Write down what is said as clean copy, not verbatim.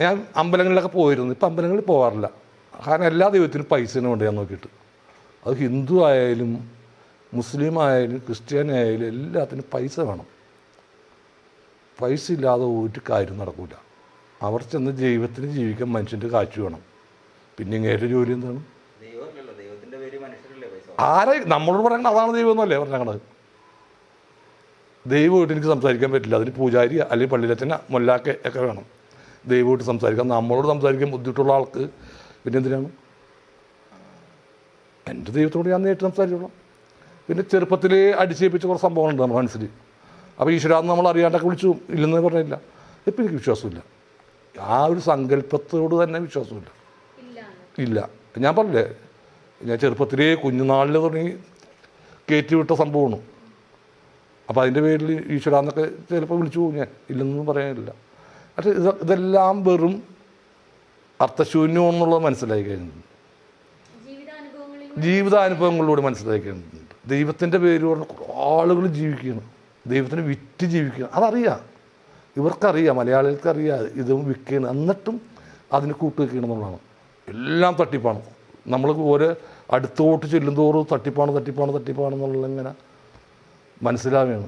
ഞാൻ അമ്പലങ്ങളിലൊക്കെ പോയിരുന്നു. ഇപ്പം അമ്പലങ്ങളിൽ പോകാറില്ല. കാരണം എല്ലാ ദൈവത്തിനും പൈസയാണ് വേണ്ടി ഞാൻ നോക്കിയിട്ട്. അത് ഹിന്ദു ആയാലും മുസ്ലിം ആയാലും ക്രിസ്ത്യാനി ആയാലും എല്ലാത്തിനും പൈസ വേണം. പൈസ ഇല്ലാതെ ഒരു കാര്യം നടക്കില്ല. അവർ ചെന്ന് ദൈവത്തിന് ജീവിക്കാൻ മനുഷ്യൻ്റെ കാശ് വേണം. പിന്നെ ഇങ്ങേറ്റ ജോലി എന്താണ്? ആരെ നമ്മളോട് പറയണത് അതാണ് ദൈവം എന്നല്ലേ പറഞ്ഞത്? ദൈവമായിട്ട് എനിക്ക് സംസാരിക്കാൻ പറ്റില്ല. അതിന് പൂജാരി അല്ലെങ്കിൽ പള്ളിയിലച്ഛന മൊല്ലാക്ക ഒക്കെ വേണം ദൈവമായിട്ട് സംസാരിക്കാൻ. നമ്മളോട് സംസാരിക്കാൻ ബുദ്ധിമുട്ടുള്ള ആൾക്ക് പിന്നെ എന്തിനാണ്? എൻ്റെ ദൈവത്തോട് ഞാൻ നേരിട്ട് സംസാരിച്ചോളാം. പിന്നെ ചെറുപ്പത്തിൽ അടിച്ചേൽപ്പിച്ച കുറച്ച് സംഭവങ്ങളുണ്ട് നമ്മുടെ മനസ്സിൽ. അപ്പോൾ ഈശ്വരാന്ന് നമ്മൾ അറിയാണ്ടൊക്കെ വിളിച്ചു ഇല്ലെന്ന് പറഞ്ഞില്ല. ഇപ്പം എനിക്ക് വിശ്വാസമില്ല. ആ ഒരു സങ്കല്പത്തോട് തന്നെ വിശ്വാസമില്ല. ഇല്ല. ഞാൻ പറഞ്ഞില്ലേ, ഞാൻ ചെറുപ്പത്തിലേ കുഞ്ഞുനാളിൽ തുടങ്ങി കയറ്റിവിട്ട സംഭവമാണ്. അപ്പോൾ അതിൻ്റെ പേരിൽ ഈശ്വരാന്നൊക്കെ ചിലപ്പോൾ വിളിച്ചു പോകും. ഞാൻ ഇല്ലെന്നൊന്നും പറയാനില്ല. പക്ഷേ ഇതെല്ലാം വെറും അർത്ഥശൂന്യം എന്നുള്ളത് മനസ്സിലായി കഴിഞ്ഞിട്ടുണ്ട്. ജീവിതാനുഭവങ്ങളിലൂടെ മനസ്സിലാക്കി കഴിഞ്ഞിട്ടുണ്ട്. ദൈവത്തിൻ്റെ പേര് പറഞ്ഞ ആളുകൾ ജീവിക്കുകയാണ്, ദൈവത്തിന് വിറ്റ് ജീവിക്കുകയാണ്. അതറിയാം, ഇവർക്കറിയാം, മലയാളികൾക്കറിയാം ഇതും വിൽക്കുകയാണ്. എന്നിട്ടും അതിന് കൂട്ടുവെക്കുകയാണ് എന്നുള്ളതാണ്. എല്ലാം തട്ടിപ്പാണ്. നമ്മൾ ഓരോ അടുത്തോട്ട് ചെല്ലുന്തോറും തട്ടിപ്പാണെന്നുള്ള ഇങ്ങനെ മനസ്സിലാവുകയാണ്.